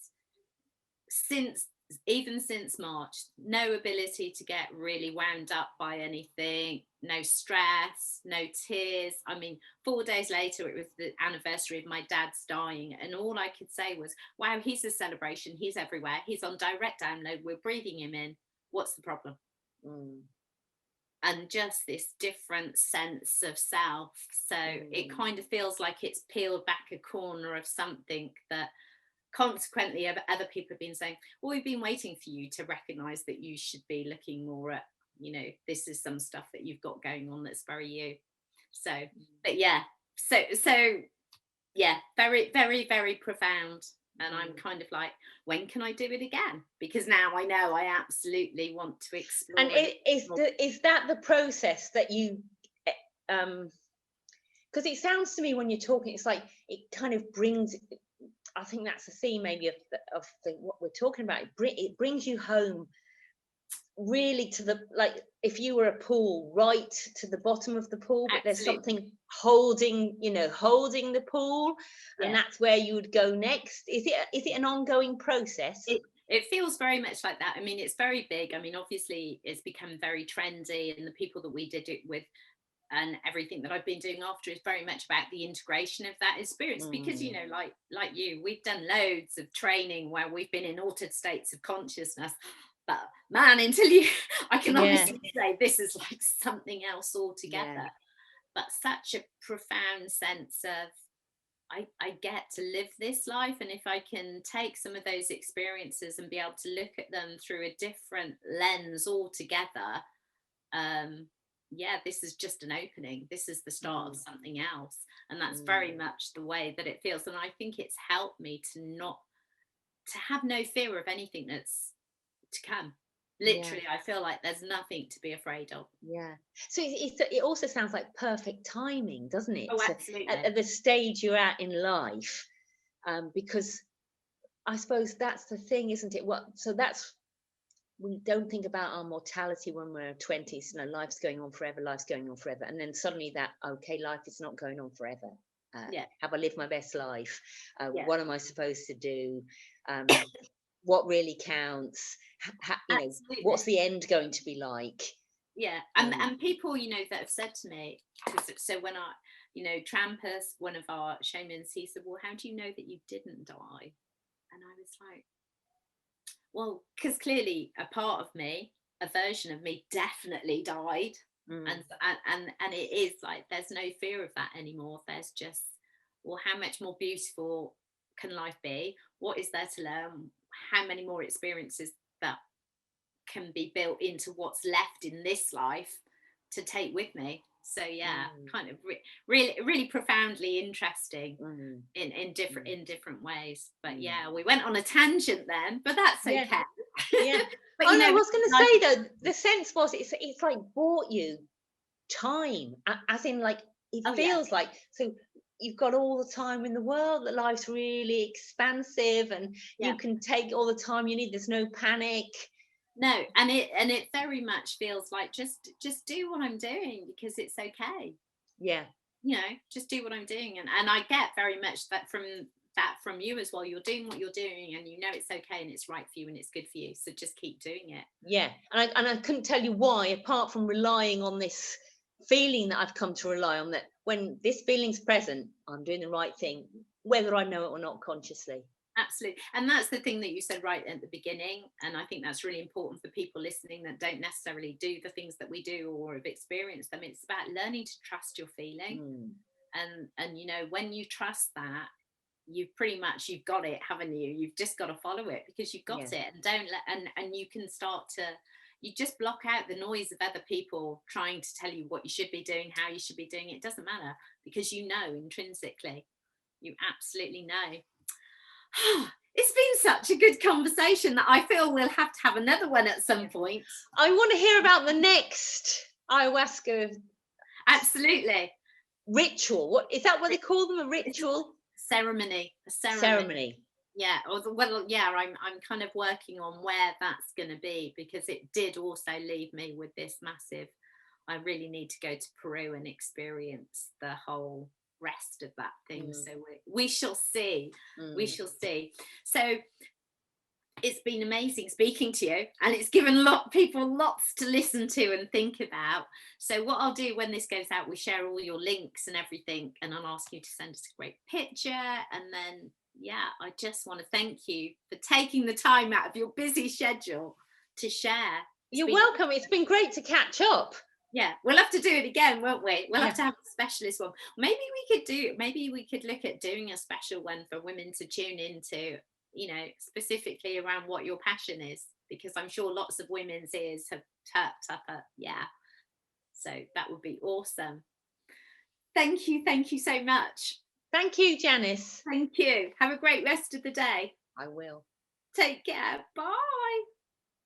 even since March, no ability to get really wound up by anything, no stress, no tears. I mean, 4 days later, it was the anniversary of my dad's dying, and all I could say was, wow, he's a celebration, he's everywhere, he's on direct download, we're breathing him in, what's the problem? And just this different sense of self. So it kind of feels like it's peeled back a corner of something that consequently other people have been saying, well, we've been waiting for you to recognize that you should be looking more at, you know, this is some stuff that you've got going on that's very you. So, but yeah, so yeah, very, very, very profound. And I'm kind of like, when can I do it again? Because now I know I absolutely want to explore. And is that the process that you, because it sounds to me when you're talking, it's like it kind of brings, I think that's the theme maybe of what we're talking about. It brings you home really to the, like if you were a pool, right to the bottom of the pool, but there's something holding the pool, and that's where you would go next. Is it an ongoing process? It feels very much like that. I mean, it's very big. I mean, obviously it's become very trendy, and the people that we did it with and everything that I've been doing after is very much about the integration of that experience. Because, you know, like you, we've done loads of training where we've been in altered states of consciousness. But man, I can honestly say this is like something else altogether. But such a profound sense of I get to live this life, and if I can take some of those experiences and be able to look at them through a different lens altogether, this is just an opening. This is the start of something else, and that's very much the way that it feels. And I think it's helped me to have no fear of anything that's to come. Literally, I feel like there's nothing to be afraid of. So it also sounds like perfect timing, doesn't it? Oh, absolutely. At the stage you're at in life, because I suppose that's the thing, isn't it? We don't think about our mortality when we're 20s. You know, life's going on forever, and then suddenly life is not going on forever. Have I lived my best life? What am I supposed to do? What really counts? You know, what's the end going to be like? And people, you know, that have said to me, so when I, you know, Trampus, one of our shamans, he said, well, how do you know that you didn't die? And I was like, well, because clearly a part of me, a version of me, definitely died. And it is like there's no fear of that anymore. There's just, well, how much more beautiful can life be? What is there to learn? How many more experiences that can be built into what's left in this life to take with me? So kind of really profoundly interesting in different ways. But we went on a tangent then, but that's okay. But I was going to say though, the sense was it's like bought you time, as in like it feels like, so you've got all the time in the world, that life's really expansive, and you can take all the time you need. There's no panic. No, and it very much feels like just do what I'm doing because it's okay. You know, just do what I'm doing, and I get very much that from you as well. You're doing what you're doing, and you know it's okay and it's right for you and it's good for you. So just keep doing it. And I couldn't tell you why, apart from relying on this feeling that I've come to rely on, that when this feeling's present, I'm doing the right thing, whether I know it or not consciously. Absolutely. And that's the thing that you said right at the beginning, and I think that's really important for people listening that don't necessarily do the things that we do or have experienced them. It's about learning to trust your feeling. And you know, when you trust that, you've got it, haven't you? You've just got to follow it because you've got it, and don't let and you can start to, you just block out the noise of other people trying to tell you what you should be doing, how you should be doing it. It doesn't matter, because you know intrinsically, you absolutely know. It's been such a good conversation that I feel we'll have to have another one at some point. I want to hear about the next ayahuasca. Absolutely. Ritual. What is that? What they call them? A ritual? Ceremony. Ceremony. Yeah. I'm kind of working on where that's going to be, because it did also leave me with this massive, I really need to go to Peru and experience the whole rest of that thing. So we shall see. We shall see. So it's been amazing speaking to you, and it's given people lots to listen to and think about. So what I'll do when this goes out, we share all your links and everything, and I'll ask you to send us a great picture. And then I just want to thank you for taking the time out of your busy schedule to share. You're welcome. It's been great to catch up. Yeah, we'll have to do it again, won't we? We'll have to have a specialist one. Maybe we could look at doing a special one for women to tune into, you know, specifically around what your passion is, because I'm sure lots of women's ears have perked up at, yeah. So that would be awesome. Thank you so much. Thank you, Janice. Thank you. Have a great rest of the day. I will. Take care. Bye.